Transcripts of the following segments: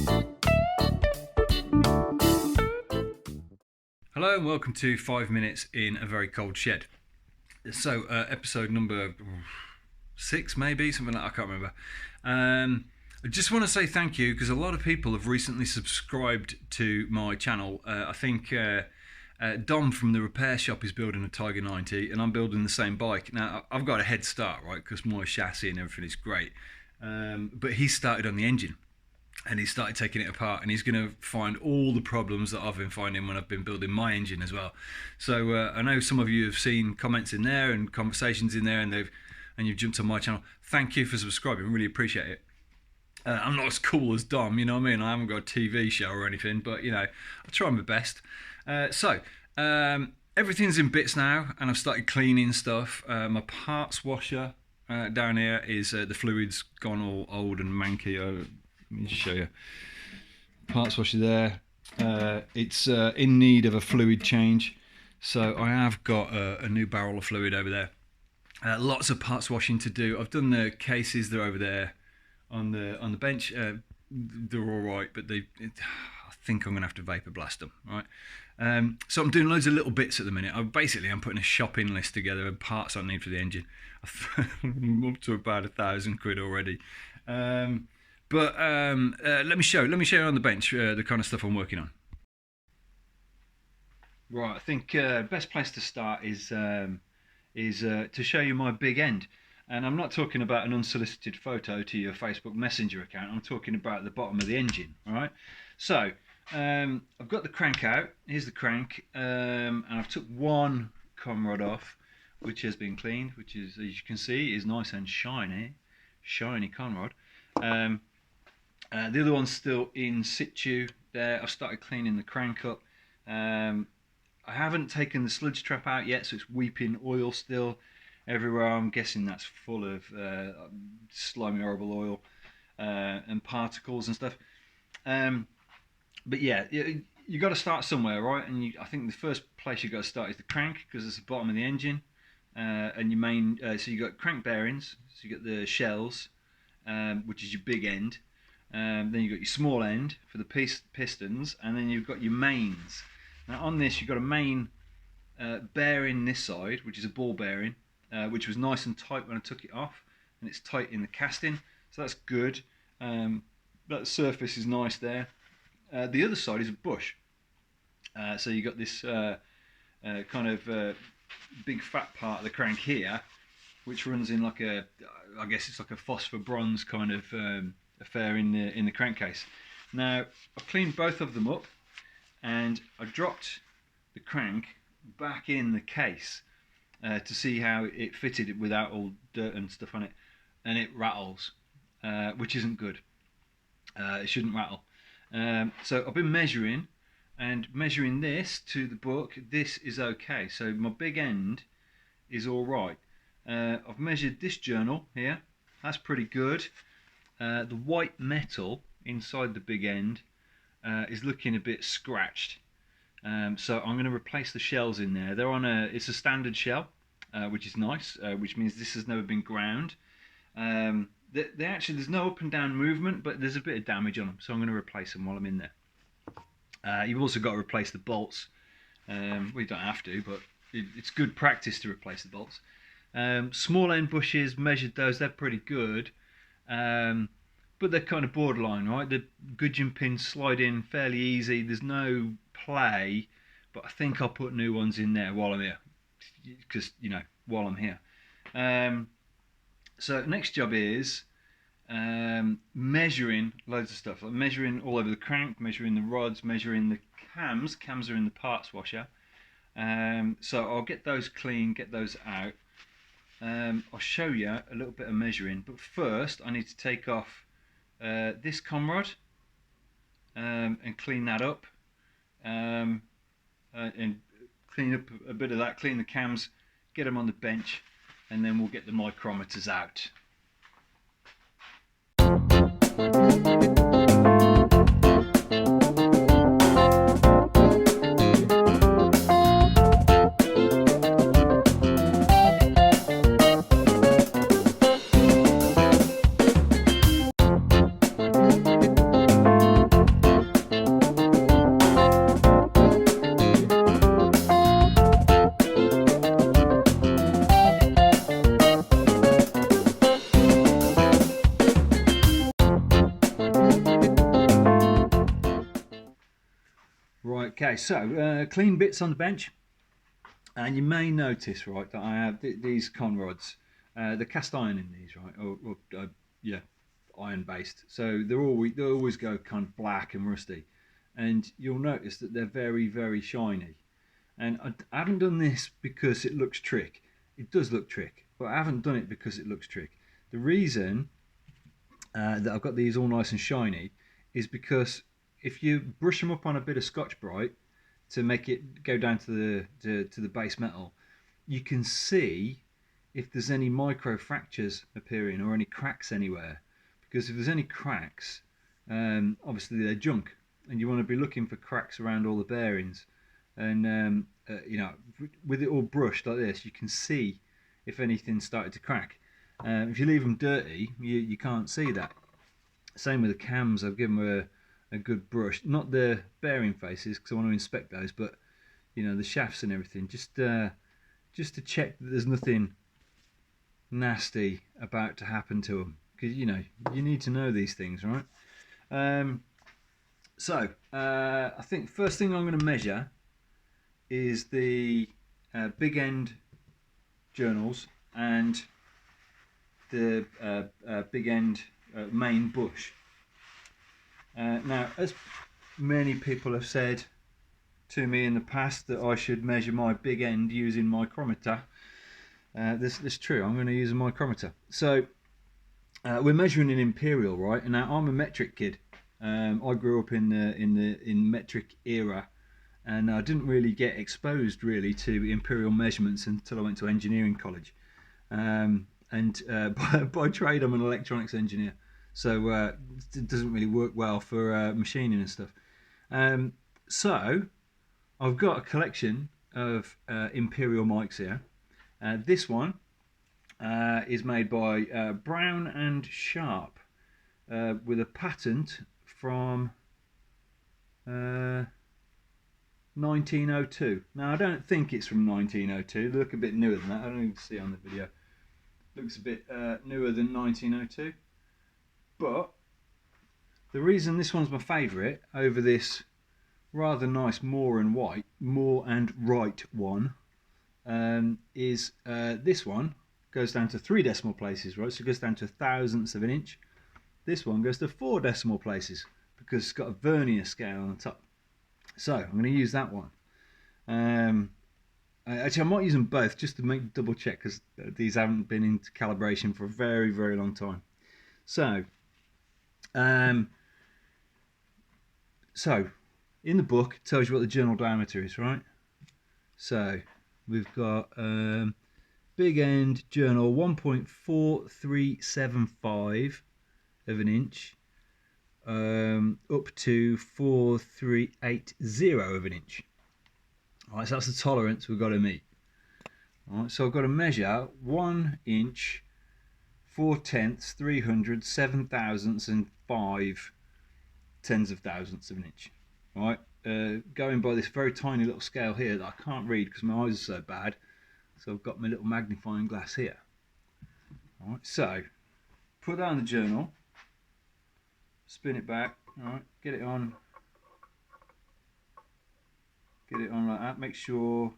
Hello and welcome to 5 Minutes in a Very Cold Shed. So, episode number 6 maybe, something like that, I can't remember. I just want to say thank you because a lot of people have recently subscribed to my channel. I think Dom from the repair shop is building a Tiger 90 and I'm building the same bike. Now, I've got a head start, right, because my chassis and everything is great. But he started on the engine. And he started taking it apart, and he's going to find all the problems that I've been finding when I've been building my engine as well. So I know some of you have seen comments in there and conversations in there, and you've jumped on my channel. Thank you for subscribing, really appreciate it. I'm not as cool as Dom, you know what I mean? I haven't got a TV show or anything, but you know, I try my best. Everything's in bits now, and I've started cleaning stuff. My parts washer down here is the fluid's gone all old and manky. Let me just show you. Parts washer there. It's in need of a fluid change, so I have got a new barrel of fluid over there. Lots of parts washing to do. I've done the cases. They're over there on the bench. They're all right, but I think I'm gonna have to vapor blast them. Right. So I'm doing loads of little bits at the minute. I'm putting a shopping list together of parts I need for the engine. I'm up to about £1,000 already. But let me show you on the bench the kind of stuff I'm working on. Right, I think best place to start is to show you my big end. And I'm not talking about an unsolicited photo to your Facebook Messenger account. I'm talking about the bottom of the engine. All right. So I've got the crank out. Here's the crank, and I've took one com rod off, which has been cleaned, which is, as you can see, is nice and shiny con rod. The other one's still in situ there. I've started cleaning the crank up. I haven't taken the sludge trap out yet, so it's weeping oil still everywhere. I'm guessing that's full of slimy, horrible oil and particles and stuff. But yeah, you got to start somewhere, right? And I think the first place you got to start is the crank, because it's the bottom of the engine. And your main, so you got crank bearings, so you got the shells, which is your big end. Then you've got your small end for the pistons, and then you've got your mains. Now on this you've got a main bearing this side, which is a ball bearing, which was nice and tight when I took it off, and it's tight in the casting, so that's good. That surface is nice there. The other side is a bush, so you've got this kind of big fat part of the crank here, which runs in like I guess it's like a phosphor bronze kind of affair in the crankcase. Now I've cleaned both of them up, and I dropped the crank back in the case to see how it fitted without all dirt and stuff on it, and it rattles, which isn't good. It shouldn't rattle. So I've been measuring this to the book. This is okay, so my big end is all right. I've measured this journal here, that's pretty good. The white metal inside the big end is looking a bit scratched, so I'm going to replace the shells in there. They're on it's a standard shell, which is nice, which means this has never been ground. They actually, there's no up and down movement, but there's a bit of damage on them, so I'm going to replace them while I'm in there. You've also got to replace the bolts. Well, you don't have to, but it's good practice to replace the bolts. Small end bushes, measured those, they're pretty good. But they're kind of borderline, right? The gudgeon pins slide in fairly easy. There's no play, but I think I'll put new ones in there while I'm here, because while I'm here. So next job is measuring loads of stuff, like measuring all over the crank, measuring the rods, measuring the cams. Cams are in the parts washer. So I'll get those clean, get those out. I'll show you a little bit of measuring, but first I need to take off this com rod and clean that up, and clean up a bit of that, clean the cams, get them on the bench, and then we'll get the micrometers out. Okay, so clean bits on the bench, and you may notice, right, that I have these con rods. The cast iron in these, right, or yeah, iron based. So they always go kind of black and rusty, and you'll notice that they're very very shiny. And I haven't done this because it looks trick. It does look trick, but I haven't done it because it looks trick. The reason that I've got these all nice and shiny is because if you brush them up on a bit of Scotch Brite to make it go down to the base metal, you can see if there's any micro fractures appearing or any cracks anywhere. Because if there's any cracks, obviously they're junk, and you want to be looking for cracks around all the bearings. And you know, with it all brushed like this, you can see if anything started to crack. If you leave them dirty, you can't see that. Same with the cams. I've given them a good brush, not the bearing faces because I want to inspect those, but you know, the shafts and everything, just to check that there's nothing nasty about to happen to them, because you know, you need to know these things, right? So I think first thing I'm going to measure is the big end journals and the big end main bush. Now, as many people have said to me in the past that I should measure my big end using micrometer, this is true. I'm going to use a micrometer. So we're measuring an imperial, right? And now I'm a metric kid. I grew up in metric era, and I didn't really get exposed really to imperial measurements until I went to engineering college. By trade I'm an electronics engineer, so it doesn't really work well for machining and stuff. So I've got a collection of imperial mics here. This one is made by Brown and Sharp with a patent from 1902. Now I don't think it's from 1902. They look a bit newer than that. I don't even see it on the video. Looks a bit newer than 1902. But the reason this one's my favourite over this rather nice Moore and Wright one is this one goes down to 3 decimal places, right? So it goes down to thousandths of an inch. This one goes to 4 decimal places because it's got a vernier scale on the top. So I'm going to use that one. Actually, I might use them both just to make double check because these haven't been into calibration for a very, very long time. So, in the book, it tells you what the journal diameter is, right? So we've got big end journal 1.4375 of an inch up to 4380 of an inch. Alright, so that's the tolerance we've got to meet. Alright, so I've got to measure 1 inch, 4 tenths, 300, 7 thousandths, and 5 tens of thousandths of an inch. Alright, going by this very tiny little scale here that I can't read because my eyes are so bad, so I've got my little magnifying glass here. Alright, so put that on the journal, spin it back, alright, get it on like that, make sure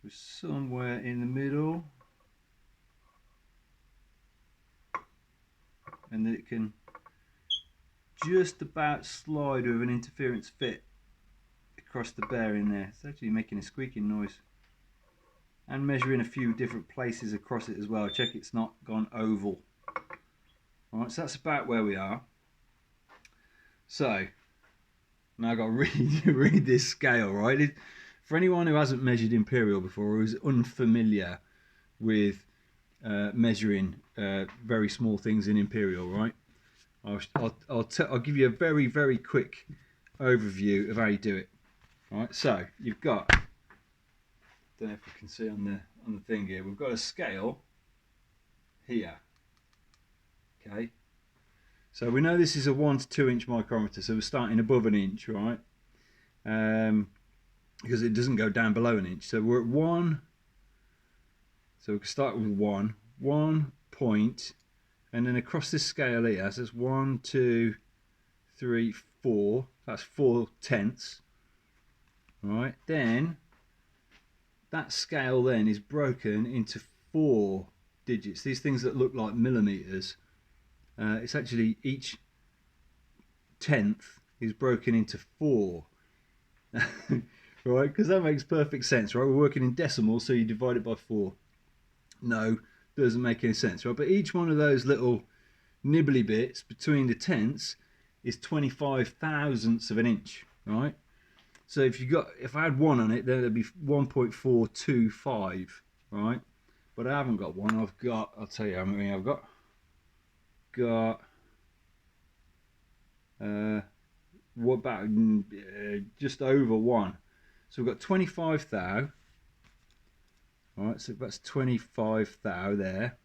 we're somewhere in the middle and that it can just about slide with an interference fit across the bearing there. It's actually making a squeaking noise. And measuring a few different places across it as well. Check it's not gone oval. Alright, so that's about where we are. So now I've got to read this scale, right? For anyone who hasn't measured imperial before or is unfamiliar with measuring very small things in imperial, right? I'll give you a very, very quick overview of how you do it. Right, so you've got, don't know if you can see on the thing here, we've got a scale here. Okay, so we know this is a 1 to 2 inch micrometer, so we're starting above an inch, right? Because it doesn't go down below an inch. So we're at 1. So we can start with 1 point, and then across this scale here, so it's 1, 2, 3, 4. That's 4 tenths. right? Then that scale then is broken into 4 digits. These things that look like millimeters, it's actually each tenth is broken into 4. Right, because that makes perfect sense, right? We're working in decimals, so you divide it by 4. No, doesn't make any sense, right? But each one of those little nibbly bits between the tenths is 25 thousandths of an inch, right? So if I had 1 on it, then it'd be 1.425, right? But I haven't got 1. I'll tell you how many I've got. What about just over 1? So we've got 25 thou. All right, so that's 25 thou there.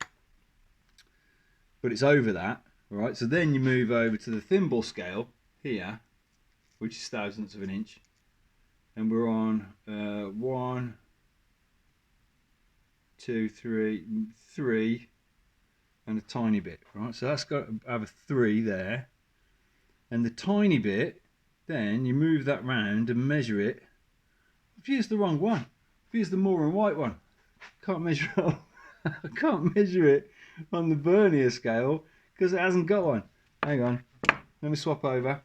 But it's over that, all right? So then you move over to the thimble scale here, which is thousandths of an inch. And we're on 1, 2, 3, and a tiny bit, right? So that's got to have a 3 there. And the tiny bit, then you move that round and measure it. I've used the wrong one. I've used the Moore and White one. Can't measure it on, I can't measure it on the vernier scale because it hasn't got one. Hang on, let me swap over.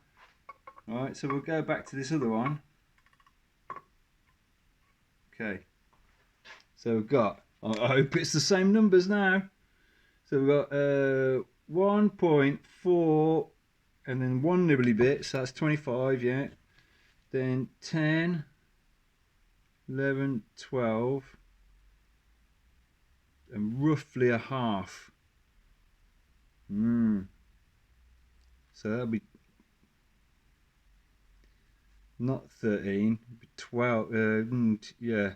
Alright, so we'll go back to this other one. Okay, so we've got, I hope it's the same numbers now. So we've got 1.4 and then 1 nibbly bit, so that's 25, yeah. Then 10, 11, 12, and roughly a half. So that'll be not 13, 12. Yeah,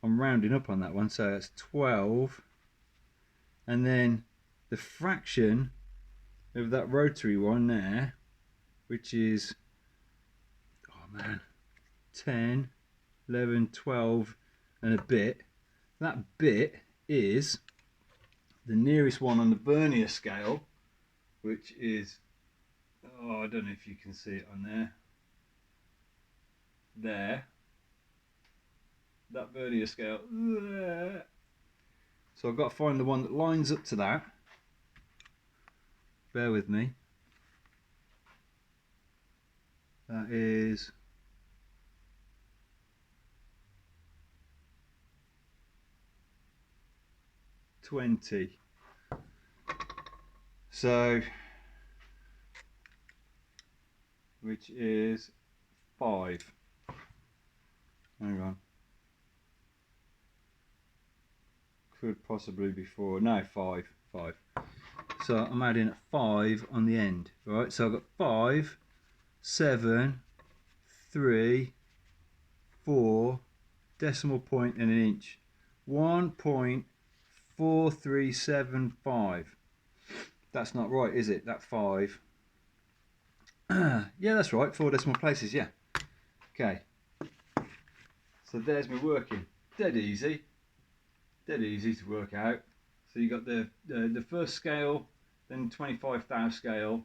I'm rounding up on that one, so that's 12. And then the fraction of that rotary one there, which is, oh man, 10, 11, 12 and a bit. That bit is the nearest one on the vernier scale, which is, oh, I don't know if you can see it on there, that vernier scale there. So I've got to find the one that lines up to that. Bear with me. That is 20. So, which is 5. Hang on. Could possibly be 4. No, 5. So I'm adding 5 on the end. Right, so I've got 5, 7, 3, 4, decimal point and an inch. 1.4375. That's not right, is it? That 5. Yeah, that's right. 4 decimal places, yeah. Okay. So there's me working. Dead easy to work out. So you got the first scale, then 25 thou scale,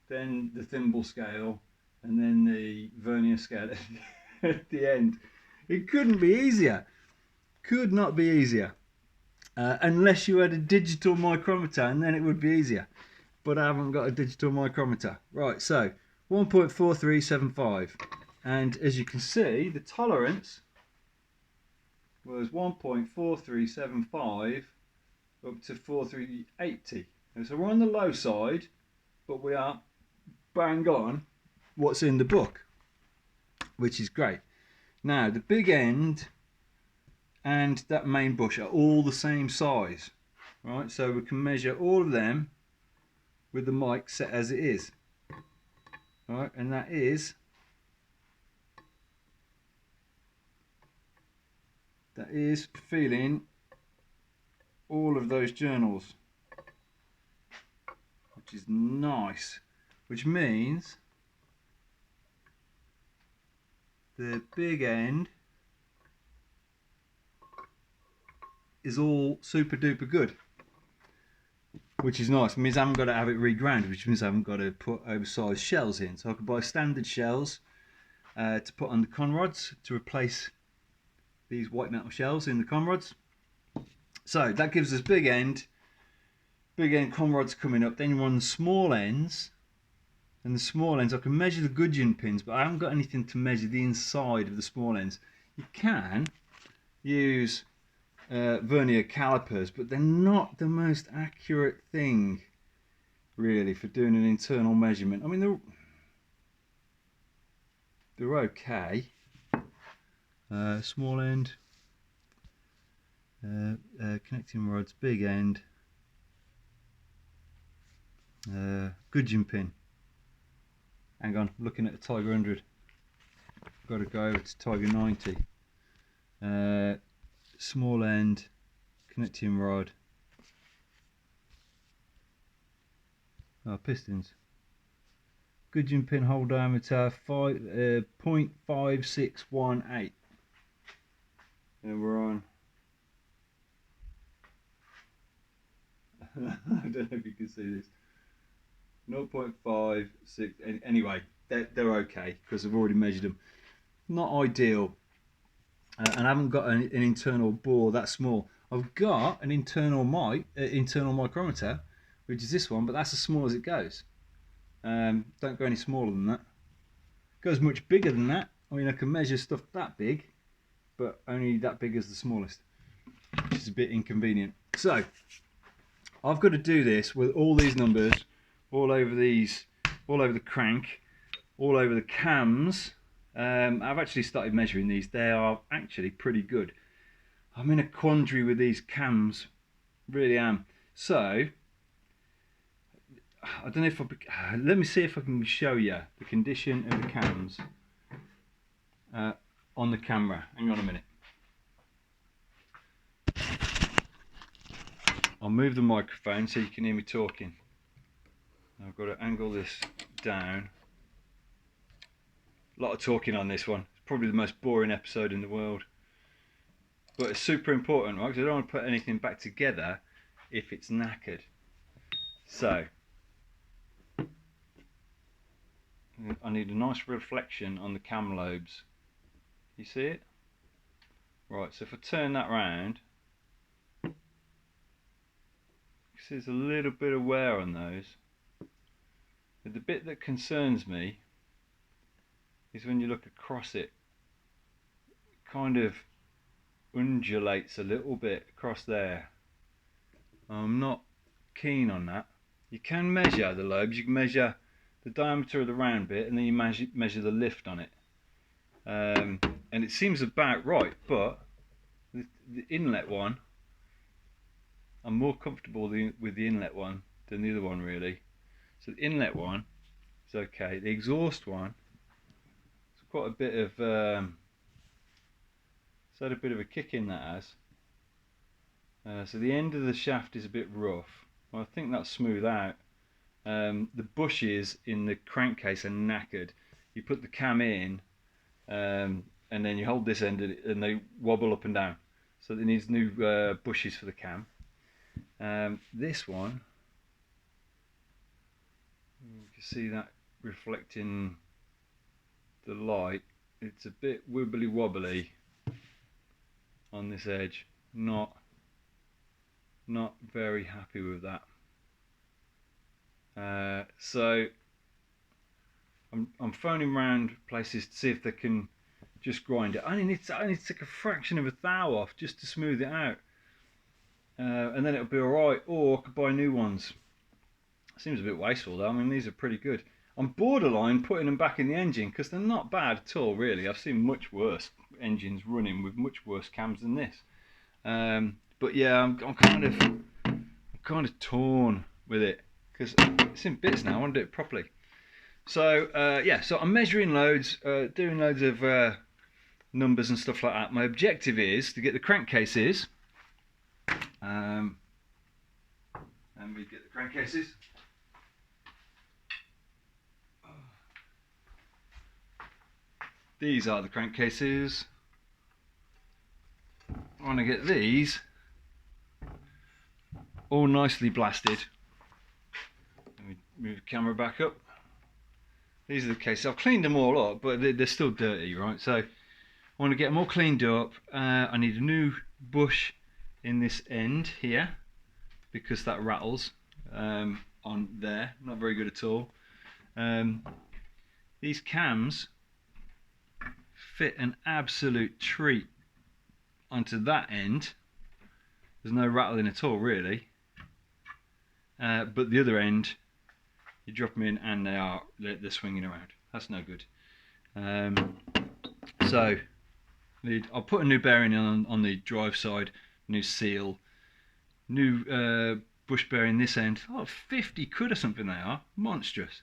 then the thimble scale, and then the vernier scale at the end. It couldn't be easier. Could not be easier. Unless you had a digital micrometer, and then it would be easier. But I haven't got a digital micrometer. Right, so 1.4375. And as you can see, the tolerance was 1.4375 up to 4380. And so we're on the low side, but we are bang on what's in the book, which is great. Now, the big end and that main bush are all the same size, right? So we can measure all of them with the mic set as it is, right? And that is feeling all of those journals, which is nice, which means the big end is all super duper good, which is nice. It means I haven't got to have it reground, which means I haven't got to put oversized shells in, so I can buy standard shells to put on the conrods to replace these white metal shells in the conrods. So that gives us big end conrods coming up. Then you run the small ends, and the small ends I can measure the gudgeon pins, but I haven't got anything to measure the inside of the small ends. You can use vernier calipers, but they're not the most accurate thing really for doing an internal measurement. I mean, they're okay. Small end, connecting rods, big end, gudgeon pin. Hang on, looking at the Tiger 100. Got to go over to Tiger 90. Small end, connecting rod. Pistons. Gudgeon pin hole diameter 0.5618. And we're on. I don't know if you can see this. 0.56. Anyway, they're okay because I've already measured them. Not ideal. And I haven't got an internal bore that small. I've got an internal micrometer, which is this one, but that's as small as it goes. Don't go any smaller than that. Goes much bigger than that. I mean, I can measure stuff that big, but only that big as the smallest, which is a bit inconvenient. So I've got to do this with all these numbers all over the crank, all over the cams. I've actually started measuring these. They are actually pretty good. I'm in a quandary with these cams, really am. So I don't know if let me see if I can show you the condition of the cams on the camera. Hang on a minute. I'll move the microphone so you can hear me talking. I've got to angle this down. A lot of talking on this one. It's probably the most boring episode in the world. But it's super important, right? Because I don't want to put anything back together if it's knackered. So, I need a nice reflection on the cam lobes. You see it? Right, so if I turn that round, you see there's a little bit of wear on those. But the bit that concerns me is when you look across it, it kind of undulates a little bit across there. I'm not keen on that. You can measure the lobes, you can measure the diameter of the round bit, and then you measure the lift on it. And it seems about right, but the inlet one, I'm more comfortable with the inlet one than the other one really. So the inlet one is okay. The exhaust one, it's quite a bit of it's had a bit of a kick in, that has. So the end of the shaft is a bit rough. Well, I think that's smooth out. The bushes in the crankcase are knackered. You put the cam in, and then you hold this end and they wobble up and down. So it needs new bushes for the cam. This one, you can see that reflecting the light. It's a bit wibbly wobbly on this edge. Not very happy with that. So I'm phoning around places to see if they can just grind it. I only need to take a fraction of a thou off just to smooth it out, and then it'll be alright. Or I could buy new ones. Seems a bit wasteful though. I mean, these are pretty good. I'm borderline putting them back in the engine because they're not bad at all really. I've seen much worse engines running with much worse cams than this. But yeah, I'm kind of torn with it because it's in bits now. I want to do it properly. So yeah, so I'm measuring loads, doing loads of numbers and stuff like that. My objective is to get the crankcases. And we get the crankcases. These are the crankcases. I want to get these all nicely blasted. Let me move the camera back up. these are the cases. I've cleaned them all up, but they're still dirty, right? So I want to get them all cleaned up. I need a new bush in this end here because that rattles on there. Not very good at all. These cams fit an absolute treat onto that end. There's no rattling at all, really. But the other end, you drop them in and they're swinging around. That's no good. So I'll put a new bearing on the drive side, new seal, new bush bearing this end. Oh, 50 quid or something they are. Monstrous.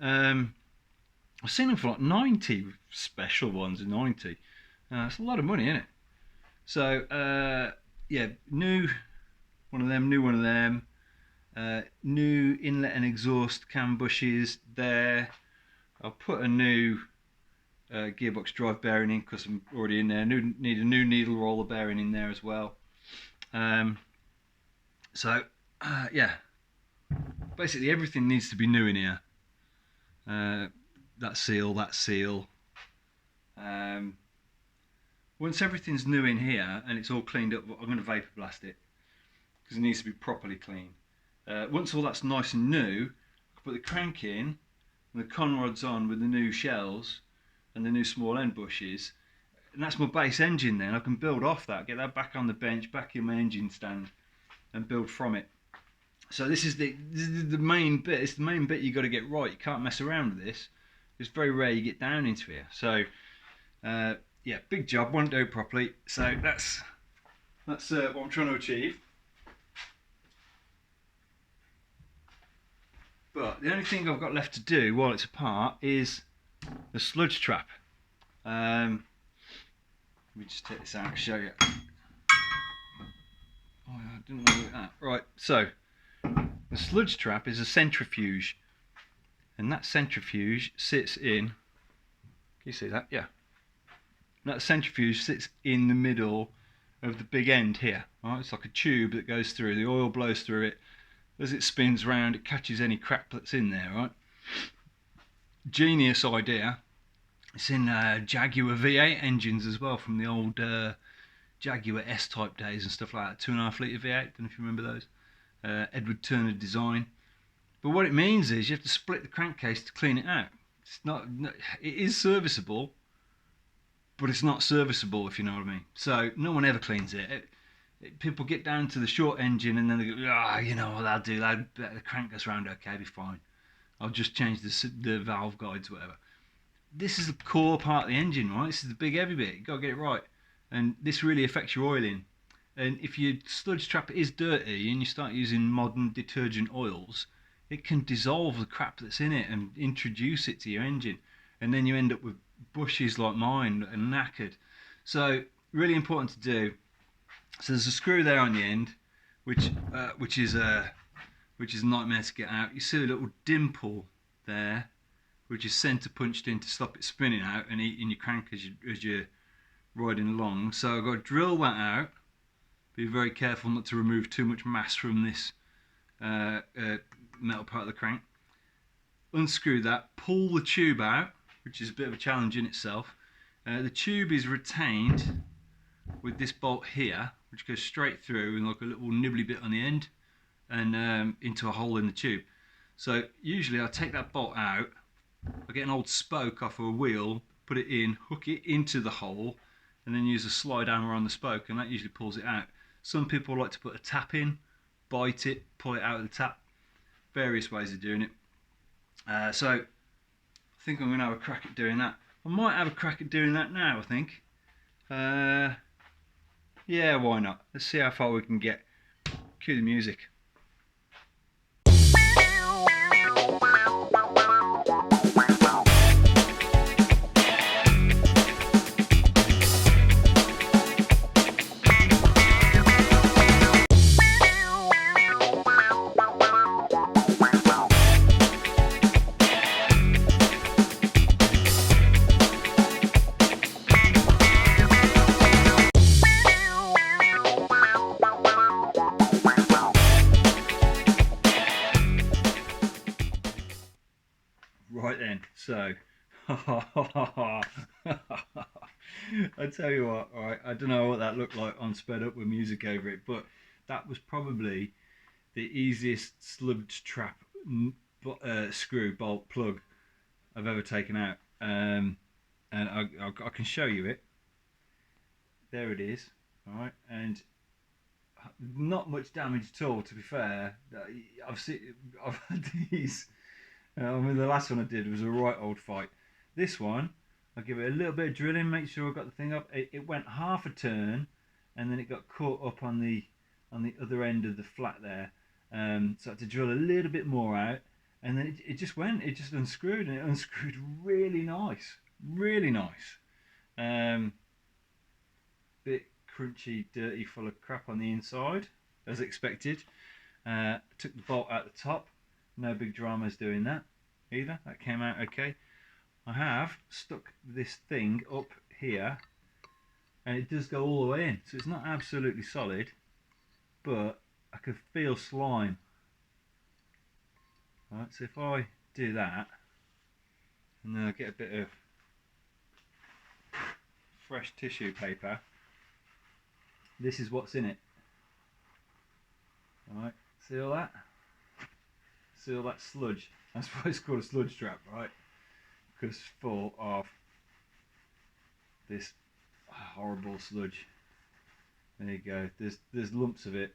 I've seen them for like 90, special ones, 90. It's a lot of money, isn't it? So yeah, new one of them, new inlet and exhaust cam bushes there. I'll put a new gearbox drive bearing in because I'm already in there. Need a new needle roller bearing in there as well. So yeah, basically everything needs to be new in here. That seal. Once everything's new in here and it's all cleaned up, I'm going to vapor blast it because it needs to be properly clean. Once all that's nice and new, I put the crank in and the conrods on with the new shells and the new small end bushes, and that's my base engine. Then I can build off that, get that back on the bench, back in my engine stand, and build from it. So this is the main bit. It's the main bit you got to get right. You can't mess around with this. It's very rare you get down into here. So yeah, big job. Won't do it properly. So that's what I'm trying to achieve. But the only thing I've got left to do while it's apart is the sludge trap. Let me just take this out and show you. Oh, I didn't want to do that. Right, so the sludge trap is a centrifuge, and that centrifuge sits in. Can you see that? Yeah. That centrifuge sits in the middle of the big end here. Right? It's like a tube that goes through. The oil blows through it. As it spins round, it catches any crap that's in there, right? Genius idea. It's in Jaguar V8 engines as well, from the old Jaguar S-type days and stuff like that. 2.5 litre V8, don't know if you remember those. Edward Turner design. But what it means is you have to split the crankcase to clean it out. It's not. It is serviceable, but it's not serviceable, if you know what I mean. So no one ever cleans it. People get down to the short engine and then they go, you know what I'll do, the crank goes round okay, be fine. I'll just change the valve guides, whatever. This is the core part of the engine, right? This is the big heavy bit. You've got to get it right. And this really affects your oiling. And if your sludge trap is dirty and you start using modern detergent oils, it can dissolve the crap that's in it and introduce it to your engine. And then you end up with bushes like mine and knackered. So really important to do. So there's a screw there on the end, which is a nightmare to get out. You see a little dimple there, which is centre punched in to stop it spinning out and eating your crank as you're riding along. So I've got to drill that out. Be very careful not to remove too much mass from this metal part of the crank. Unscrew that, pull the tube out, which is a bit of a challenge in itself. The tube is retained with this bolt here, which goes straight through and like a little nibbly bit on the end and into a hole in the tube. So usually I take that bolt out, I get an old spoke off of a wheel, put it in, hook it into the hole, and then use a slide hammer on the spoke, and that usually pulls it out. Some people like to put a tap in, bite it, pull it out of the tap. Various ways of doing it. So I think I'm going to have a crack at doing that. I might have a crack at doing that now, I think. Yeah, why not? Let's see how far we can get. Cue the music. again. So, I tell you what, right, I don't know what that looked like on sped up with music over it, but that was probably the easiest sludge trap screw bolt plug I've ever taken out. And I can show you it. There it is. All right, and not much damage at all. To be fair, I've had these. I mean, the last one I did was a right old fight. This one, I'll give it a little bit of drilling, make sure I got the thing up. It went half a turn, and then it got caught up on the other end of the flat there. So I had to drill a little bit more out, and then it just went. It just unscrewed, and it unscrewed really nice, really nice. Bit crunchy, dirty, full of crap on the inside, as expected. Took the bolt out the top. No big dramas doing that either. That came out okay. I have stuck this thing up here, and it does go all the way in, so it's not absolutely solid, but I can feel slime. Right, so if I do that, and then I get a bit of fresh tissue paper, this is what's in it. Alright, see all that? See all that sludge? That's why it's called a sludge trap, right? Because it's full of this horrible sludge. There you go. There's lumps of it.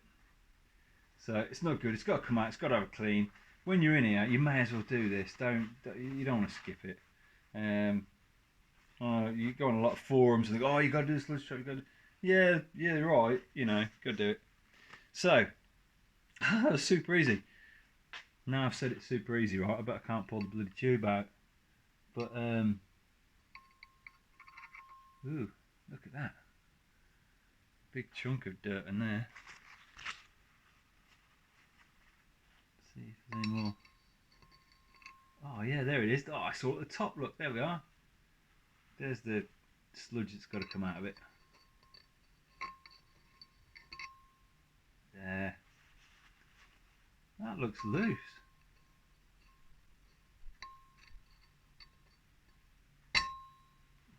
So it's not good. It's got to come out. It's got to have a clean. When you're in here, you may as well do this. You don't want to skip it. You go on a lot of forums and they go, "Oh, you got to do this sludge trap." You got to... Yeah, right. You know, got to do it. So super easy. Now I've said it's super easy, right? I bet I can't pull the bloody tube out. But ooh, look at that. Big chunk of dirt in there. Let's see if there's any more. Oh yeah, there it is. Oh, I saw it at the top. Look, there we are. There's the sludge that's got to come out of it. There. That looks loose.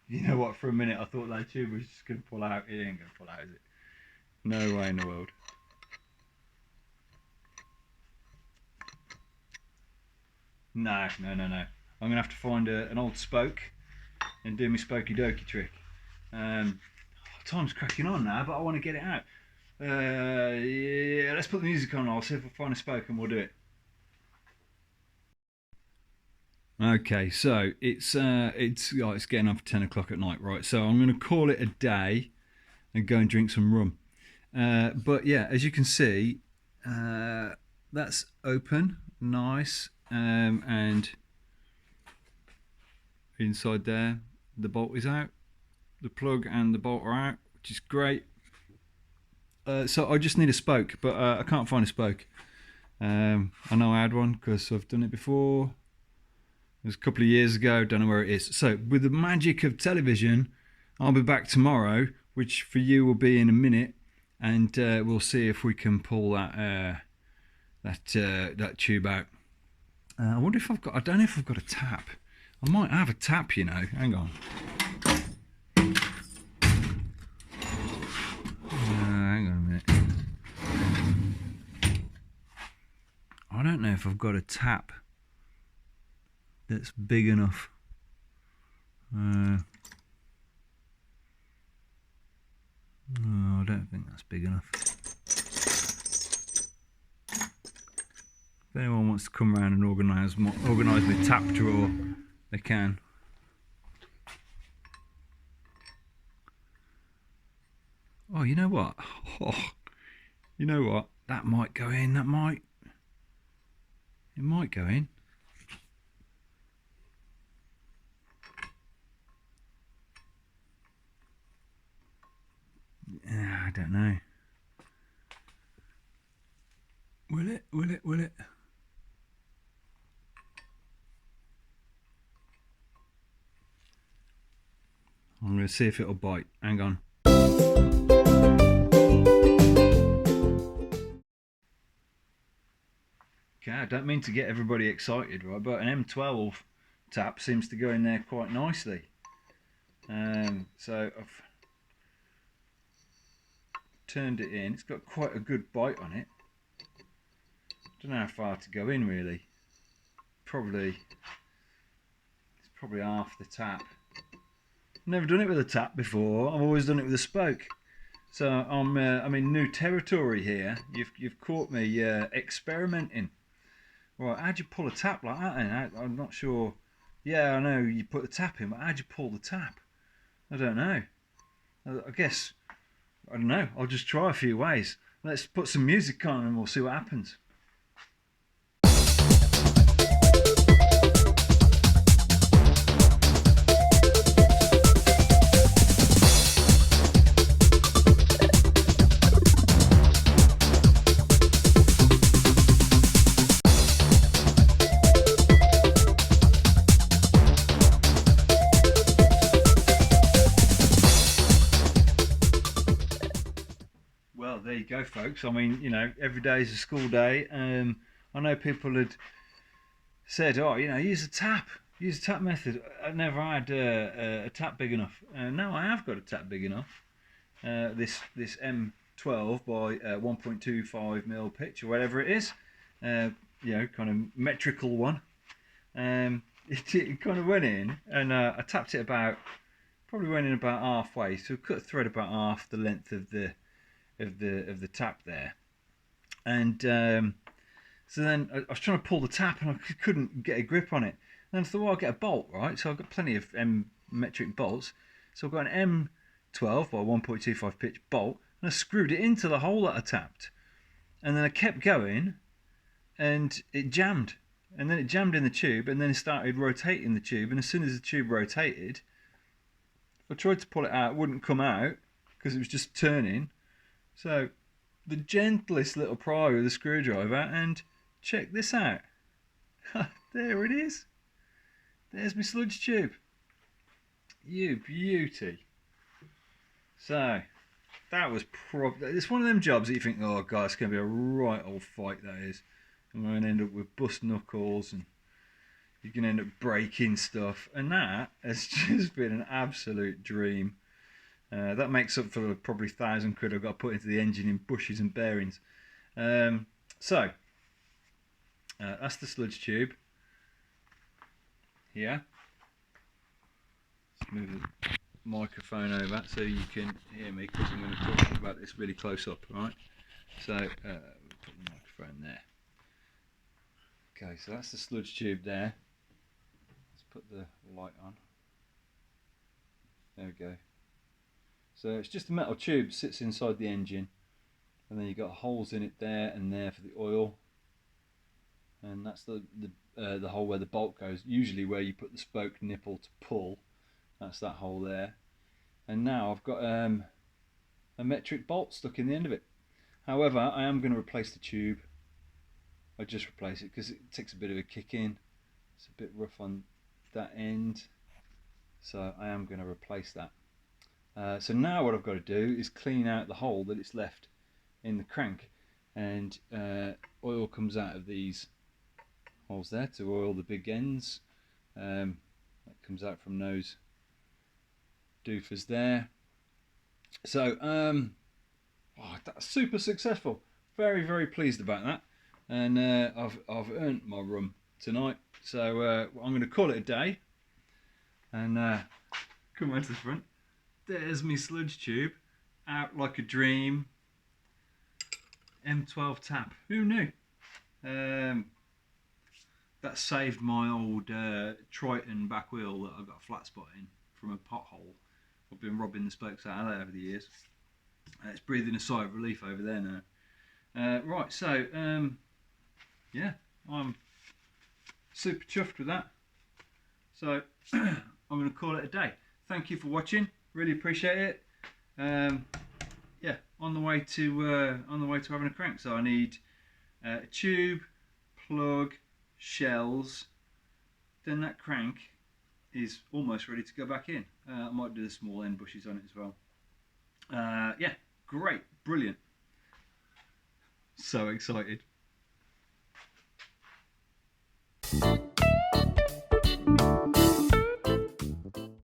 You know what, for a minute I thought that tube was just going to pull out. It ain't going to pull out, is it? No way in the world. No. I'm going to have to find an old spoke and do my spokey dokey trick. Time's cracking on now, but I want to get it out. Yeah, let's put the music on. I'll see if I find a spoke and we'll do it. Okay, so it's getting up at 10 o'clock at night, right? So I'm going to call it a day and go and drink some rum. But yeah, as you can see, that's open, nice, and inside there, the bolt is out. The plug and the bolt are out, which is great. So I just need a spoke, but I can't find a spoke. I know I had one because I've done it before. It was a couple of years ago, don't know where it is. So with the magic of television, I'll be back tomorrow, which for you will be in a minute, and we'll see if we can pull that tube out. I wonder if I don't know if I've got a tap. I might have a tap, you know. Hang on. Hang on a minute. I don't know if I've got a tap that's big enough. No, I don't think that's big enough. If anyone wants to come around and organise my tap drawer, they can. Oh, you know what? You know what? That might go in. It might go in. I don't know. Will it? I'm going to see if it'll bite. Hang on. Okay, I don't mean to get everybody excited, right? But an M12 tap seems to go in there quite nicely. So I've turned it in. It's got quite a good bite on it. Don't know how far to go in really. It's probably half the tap. Never done it with a tap before. I've always done it with a spoke. So I'm in new territory here. You've caught me experimenting. Right, how'd you pull a tap like that? And I'm not sure. Yeah, I know you put the tap in, but how'd you pull the tap? I don't know. I guess I don't know. I'll just try a few ways. Let's put some music on and we'll see what happens. Well, there you go, folks. I mean, you know, every day is a school day. I know people had said, oh, you know, use a tap method. I never had a tap big enough. Now I have got a tap big enough. This M12 by 1.25mm pitch or whatever it is. You know, kind of metrical one. It kind of went in, and I tapped it probably went in about halfway. So cut the thread about half the length of the tap there, and so then I was trying to pull the tap and I couldn't get a grip on it. And then I thought, well, I'll get a bolt, right? So I've got plenty of metric bolts. So I've got an M12 by 1.25 pitch bolt, and I screwed it into the hole that I tapped. And then I kept going, and it jammed. And then it jammed in the tube, and then it started rotating the tube. And as soon as the tube rotated, I tried to pull it out, it wouldn't come out because it was just turning. So the gentlest little pry with a screwdriver, and check this out. There it is. There's my sludge tube. You beauty. So that was it's one of them jobs that you think, oh god, it's going to be a right old fight, that is. And we're going to end up with bust knuckles, and you're going to end up breaking stuff. And that has just been an absolute dream. That makes up for probably £1,000 I've got to put into the engine in bushes and bearings. So that's the sludge tube. Here. Let's move the microphone over so you can hear me, because I'm going to talk about this really close up. Right. So put the microphone there. Okay, so that's the sludge tube there. Let's put the light on. There we go. So it's just a metal tube, sits inside the engine, and then you've got holes in it there and there for the oil, and that's the hole where the bolt goes, usually where you put the spoke nipple to pull. That's that hole there. And now I've got a metric bolt stuck in the end of it. However, I am going to replace the tube. I just replace it because it takes a bit of a kick in. It's a bit rough on that end, so I am going to replace that. So now what I've got to do is clean out the hole that it's left in the crank, and oil comes out of these holes there to oil the big ends. That comes out from those doofers there. So that's super successful. Very, very pleased about that, and I've earned my rum tonight. So I'm going to call it a day, and come on to the front. There's my sludge tube, out like a dream. M12 tap. Who knew? That saved my old Triton back wheel that I got a flat spot in from a pothole. I've been robbing the spokes out of that over the years. It's breathing a sigh of relief over there now. Right, so yeah, I'm super chuffed with that. So I'm going to call it a day. Thank you for watching. Really appreciate it. Yeah, on the way to having a crank. So I need a tube, plug, shells. Then that crank is almost ready to go back in. I might do the small end bushes on it as well. Yeah, great, brilliant. So excited.